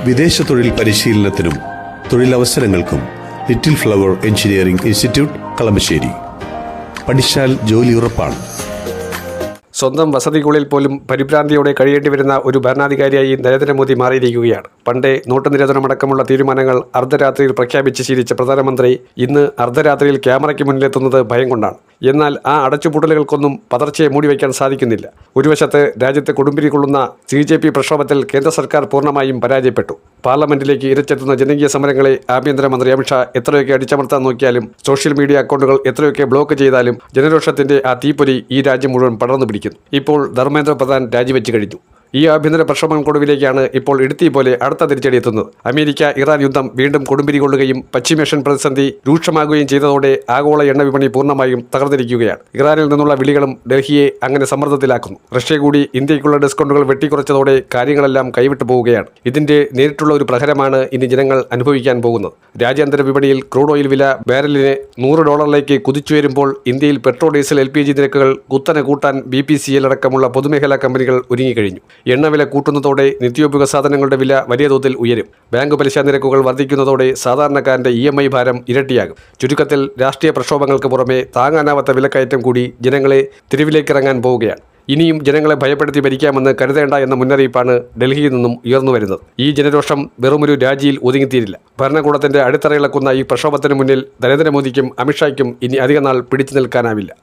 വിദേശ തൊഴിൽ പരിശീലനത്തിനും തൊഴിലവസരങ്ങൾക്കും little flower engineering institute Kalamassery. പഠിച്ചാൽ ജോലി ഉറപ്പാണ്. സ്വന്തം വസതികളിൽ പോലും പരിഭ്രാന്തിയോടെ കഴിയേണ്ടി വരുന്ന ഒരു ഭരണാധികാരിയായി നരേന്ദ്രമോദി മാറിയിരിക്കുകയാണ്. പണ്ടേ നോട്ട് നിരോധനമടക്കമുള്ള തീരുമാനങ്ങൾ അർദ്ധരാത്രിയിൽ പ്രഖ്യാപിച്ച് ശീലിച്ച പ്രധാനമന്ത്രി ഇന്ന് അർദ്ധരാത്രിയിൽ ക്യാമറയ്ക്ക് മുന്നിലെത്തുന്നത് ഭയം കൊണ്ടാണ്. എന്നാൽ ആ അടച്ചുപൂട്ടലുകൾക്കൊന്നും പതർച്ചയെ മൂടിവയ്ക്കാൻ സാധിക്കുന്നില്ല. ഒരു വശത്ത് രാജ്യത്ത് കൊടുമ്പിരി കൊള്ളുന്ന CJP പ്രക്ഷോഭത്തിൽ കേന്ദ്ര സർക്കാർ പൂർണ്ണമായും പരാജയപ്പെട്ടു. പാർലമെന്റിലേക്ക് ഇരച്ചെത്തുന്ന ജനകീയ സമരങ്ങളെ ആഭ്യന്തരമന്ത്രി അമിത്ഷാ എത്രയൊക്കെ അടിച്ചമർത്താൻ നോക്കിയാലും സോഷ്യൽ മീഡിയ അക്കൗണ്ടുകൾ എത്രയൊക്കെ ബ്ലോക്ക് ചെയ്താലും ജനരോഷത്തിന്റെ ആ തീപ്പൊരി ഈ രാജ്യം മുഴുവൻ പടർന്നു പിടിക്കുന്നു. ഇപ്പോൾ ധർമ്മേന്ദ്ര പ്രധാൻ രാജിവെച്ച് കഴിഞ്ഞു. ഈ ആഭ്യന്തര പ്രക്ഷോഭങ്ങൾക്കൊടുവിലേക്കാണ് ഇപ്പോൾ ഇടുത്തി പോലെ അടുത്ത തിരിച്ചടി എത്തുന്നത്. അമേരിക്ക ഇറാൻ യുദ്ധം വീണ്ടും കൊടുമ്പിരി കൊള്ളുകയും പശ്ചിമേഷ്യൻ പ്രതിസന്ധി രൂക്ഷമാകുകയും ചെയ്തതോടെ ആഗോള എണ്ണ വിപണി പൂർണ്ണമായും തകർന്നിരിക്കുകയാണ്. ഇറാനിൽ നിന്നുള്ള വിളികളും ഡൽഹിയെ അങ്ങനെ സമ്മർദ്ദത്തിലാക്കുന്നു. റഷ്യ കൂടി ഇന്ത്യയ്ക്കുള്ള ഡിസ്കൗണ്ടുകൾ വെട്ടിക്കുറച്ചതോടെ കാര്യങ്ങളെല്ലാം കൈവിട്ടു പോവുകയാണ്. ഇതിന്റെ നേരിട്ടുള്ള ഒരു പ്രഹരമാണ് ഇനി ജനങ്ങൾ അനുഭവിക്കാൻ പോകുന്നത്. രാജ്യാന്തര വിപണിയിൽ ക്രൂഡ് ഓയിൽ വില ബാരലിന് $100 കുതിച്ചുയരുമ്പോൾ ഇന്ത്യയിൽ പെട്രോൾ, ഡീസൽ, LPG നിരക്കുകൾ കുത്തനെ കൂട്ടാൻ BPCL അടക്കമുള്ള പൊതുമേഖലാ കമ്പനികൾ ഒരുങ്ങിക്കഴിഞ്ഞു. എണ്ണവില കൂട്ടുന്നതോടെ നിത്യോപയോഗ സാധനങ്ങളുടെ വില വലിയ തോതിൽ ഉയരും. ബാങ്ക് പലിശ നിരക്കുകൾ വർദ്ധിക്കുന്നതോടെ സാധാരണക്കാരന്റെ EMI ഭാരം ഇരട്ടിയാകും. ചുരുക്കത്തിൽ രാഷ്ട്രീയ പ്രക്ഷോഭങ്ങൾക്ക് പുറമെ താങ്ങാനാവാത്ത വിലക്കയറ്റം കൂടി ജനങ്ങളെ തെരുവിലേക്കിറങ്ങാൻ പോവുകയാണ്. ഇനിയും ജനങ്ങളെ ഭയപ്പെടുത്തി ഭരിക്കാമെന്ന് കരുതേണ്ട എന്ന മുന്നറിയിപ്പാണ് ഡൽഹിയിൽ നിന്നും ഉയർന്നു വരുന്നത്. ഈ ജനരോഷം വെറുമൊരു രാജിയിൽ ഒതുങ്ങിത്തീരില്ല. ഭരണകൂടത്തിന്റെ അടിത്തറയിളക്കുന്ന ഈ പ്രക്ഷോഭത്തിന് മുന്നിൽ നരേന്ദ്രമോദിക്കും അമിത്ഷായ്ക്കും ഇനി അധിക നാൾ പിടിച്ചു നിൽക്കാനാവില്ല.